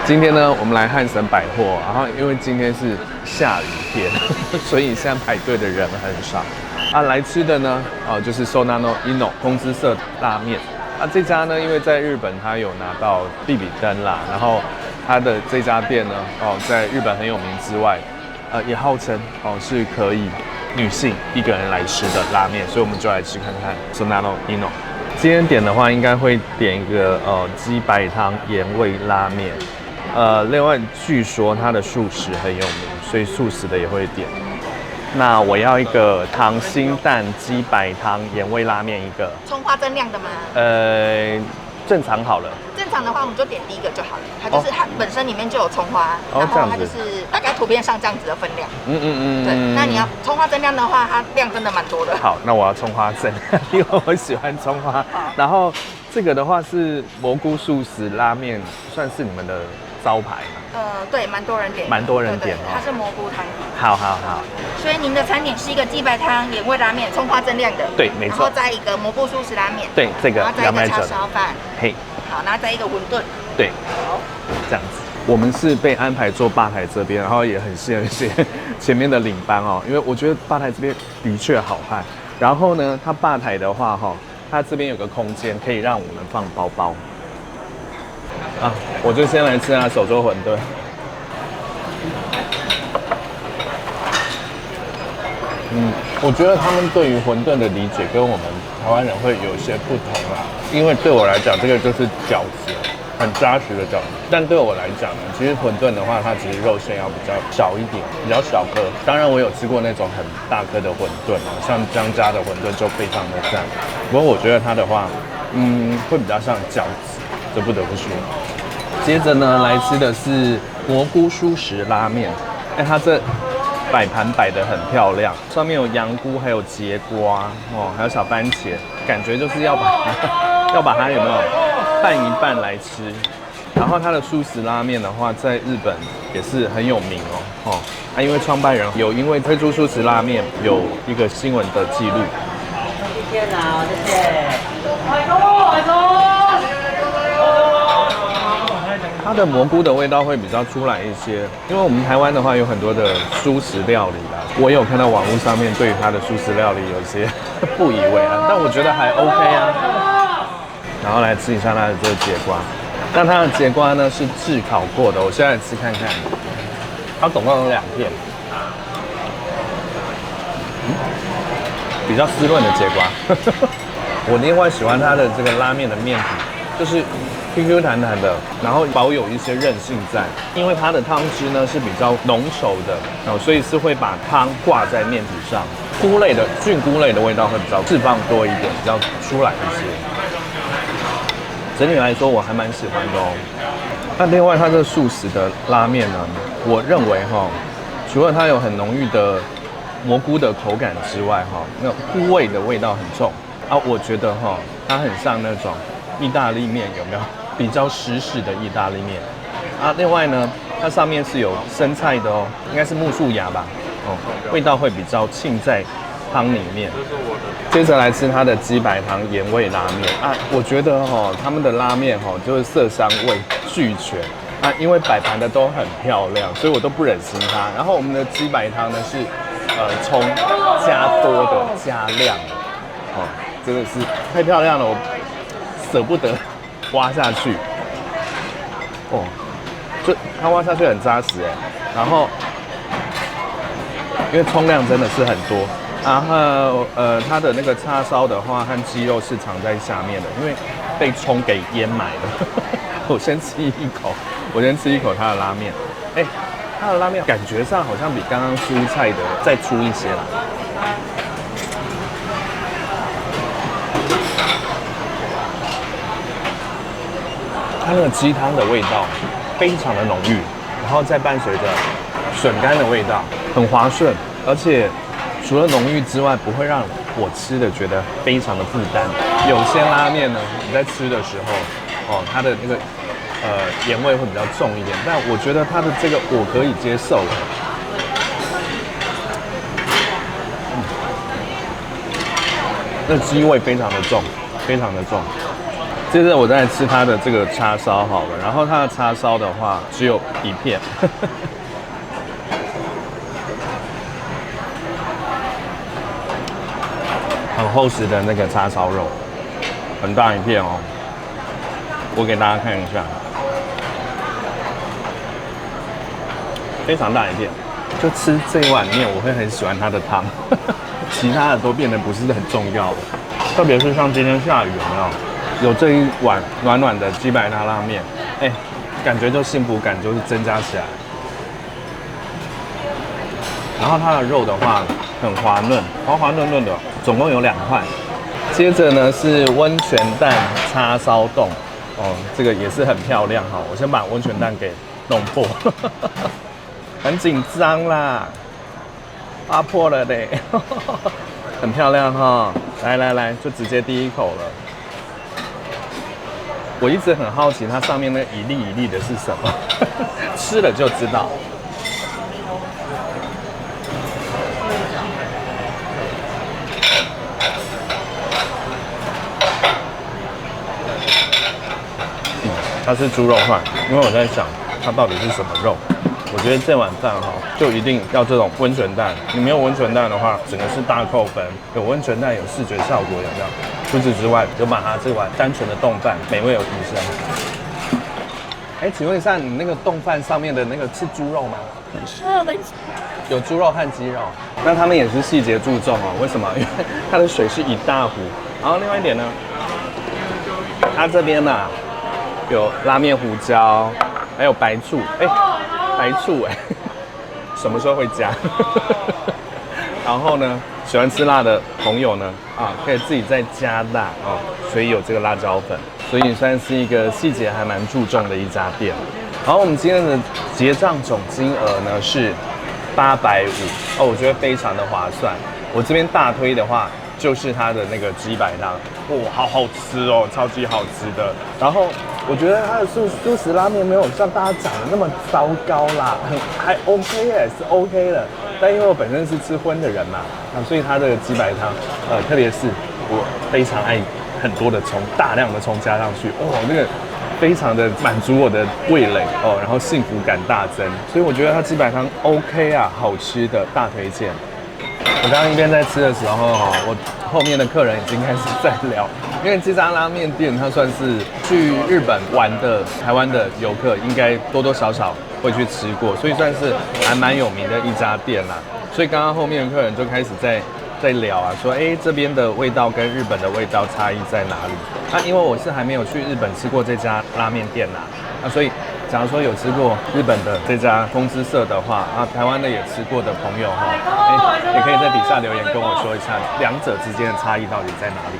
今天呢，我們來漢神百貨，然後因為今天是下雨天，所以現在排隊的人很少。啊，來吃的呢，就是 Sonano Inno 工資社拉麵。啊，這家呢，因為在日本它有拿到必比登啦，然後它的這家店呢，在日本很有名之外，也號稱是可以女性一個人來吃的拉麵，所以我們就來吃看看 Sonano Inno。今天點的話，應該會點一個雞白湯鹽味拉麵。另外據說它的素食很有名，所以素食的也會點。那我要一個溏心蛋雞白湯鹽味拉麵一個。蔥花增量的嗎？正常好了。正常的話，我們就點第一個就好了。它就是它本身裡面就有蔥花，然後它就是大概圖片上這樣子的分量。对，那你要蔥花增量的話，它量真的蠻多的。好，那我要蔥花增，因为我喜歡蔥花。然後這個的話是蘑菇素食拉麵，算是你們的招牌嘛？對，蠻多人點，蠻多人點它是蘑菇湯底。好。所以您的餐點是一個雞白湯鹽味拉麵，蔥花增量的。對，沒錯。然後再一個蘑菇素食拉麵。對，這個。然後再一個叉燒飯。嘿。好，然後再一個餛飩。對。好。這樣子，我們是被安排坐吧台這邊，然後也很謝謝前面的領班因為我覺得吧台這邊的確好看。然後呢，它吧台的話它這邊有個空間可以讓我們放包包。啊，我就先來吃手做餛飩。我覺得他們對於餛飩的理解跟我們台灣人會有些不同啦。因為對我來講，這個就是餃子，很扎實的餃子。但對我來講呢，其實餛飩的話，它其實肉餡要比較小一點，比較小顆。當然，我有吃過那種很大顆的餛飩像江家的餛飩就非常的讚。不過我覺得它的話，會比較像餃子，這不得不說。接着呢，來吃的是蘑菇蔬食拉麵。它這擺盤擺得很漂亮，上面有洋菇，還有節瓜還有小番茄，感覺就是要把它有沒有拌一拌來吃。然後它的蔬食拉麵的話，在日本也是很有名因為創辦人有因為推出蔬食拉麵有一個新聞的記錄。謝謝。它的蘑菇的味道會比較出來一些，因為我們台灣的話有很多的蔬食料理啦，我也有看到網絡上面對於它的蔬食料理有些不以為然，但我覺得還 OK 啊。然後來吃一下它的這個節瓜，那它的節瓜呢是炙烤過的，我現在來吃看看。它總共有2片，比較濕潤的節瓜。我另外喜歡它的這個拉麵的麵皮，就是 QQ 彈彈的，然後保有一些韌性在，因為它的湯汁呢是比較濃稠的所以是會把湯掛在麵皮上，菇類的菌菇類的味道會比較釋放多一點，比較出來一些。整體來說我還蠻喜歡的那另外它這個素食的拉麵呢，我認為除了它有很濃郁的蘑菇的口感之外那菇味的味道很重我覺得它很像那種意大利麵，有沒有？比較濕式的意大利麵另外呢，它上面是有生菜的應該是木樹芽吧味道会比較浸在湯裡面。接着來吃它的雞白湯鹽味拉麵我覺得他們的拉麵就是色香味俱全因為擺盤的都很漂亮，所以我都不忍心它。然後我們的雞白湯呢是蔥加多的加量的真的是太漂亮了，我捨不得挖下去就它挖下去很扎實然後因為蔥量真的是很多，然後它的那個叉燒的話和雞肉是藏在下面的，因為被蔥給淹埋了。我先吃一口它的拉麵，它的拉麵感覺上好像比剛剛蔬菜的再粗一些啦。它那個雞湯的味道非常的濃郁，然後再伴隨着筍乾的味道，很滑順，而且除了濃郁之外，不會讓我吃的覺得非常的負擔。有些拉麵呢，你在吃的時候，它的那個鹽味會比較重一點，但我覺得它的這個我可以接受了。那雞味非常的重，非常的重。接着我再吃它的這個叉燒好了，然後它的叉燒的話只有一片，很厚實的那個叉燒肉，很大一片哦。我給大家看一下，非常大一片。就吃這一碗麵，我會很喜歡它的湯，其他的都變得不是很重要了。特別是像今天下雨，有沒有？有這一碗暖暖的雞白湯拉麵，哎，感覺就幸福感就是增加起來。然後它的肉的話很滑嫩，滑滑嫩嫩的，總共有2塊。接着呢是溫泉蛋叉燒凍，哦，這個也是很漂亮哈。我先把溫泉蛋給弄破。很緊張啦，挖破了嘞，很漂亮哈！來來來，就直接第一口了。我一直很好奇，它上面那一粒一粒的是什麼？吃了就知道。它是豬肉飯，因為我在想它到底是什么肉。我覺得這碗飯哈，就一定要這種溫泉蛋。你沒有溫泉蛋的話，整個是大扣分。有溫泉蛋有視覺效果，有沒有？除此之外，就把它這碗單純的丼飯美味有提升。哎，請問一下，你那個丼飯上面的那個是豬肉嗎？是，有豬肉和雞肉。那他們也是細節注重哦。為什麼？因為它的水是一大壺。然後另外一點呢，它這邊呢、有拉麵胡椒，還有白醋。哎。白醋哎，什麼時候會加？然後呢，喜歡吃辣的朋友呢，可以自己再加辣哦，所以有這個辣椒粉，所以算是一個細節還蠻注重的一家店。然後我們今天的結賬總金額呢是850哦，我覺得非常的划算。我這邊大推的話就是它的那個雞白湯，哇，好好吃哦，超級好吃的。然後我覺得它的素食拉麵沒有像大家講的那麼糟糕啦，還 OK 耶，是 OK 的。但因為我本身是吃葷的人嘛，所以它的雞白湯，特別是我非常愛很多的蔥，大量的蔥加上去，哦，那個非常的滿足我的味蕾哦，然後幸福感大增。所以我覺得它雞白湯 OK 啊，好吃的，大推薦。我剛剛一邊在吃的時候，我後面的客人已經開始在聊，因為這家拉麵店它算是去日本玩的台灣的遊客應該多多少少會去吃過，所以算是還蠻有名的一家店啦。所以剛剛後面的客人就開始在聊啊，說這邊的味道跟日本的味道差異在哪裡？因為我是還沒有去日本吃過這家拉麵店啦，所以假如說有吃過日本的這家風之色的話，台灣的也吃過的朋友哈，也可以在底下留言跟我說一下，兩者之間的差異到底在哪裡。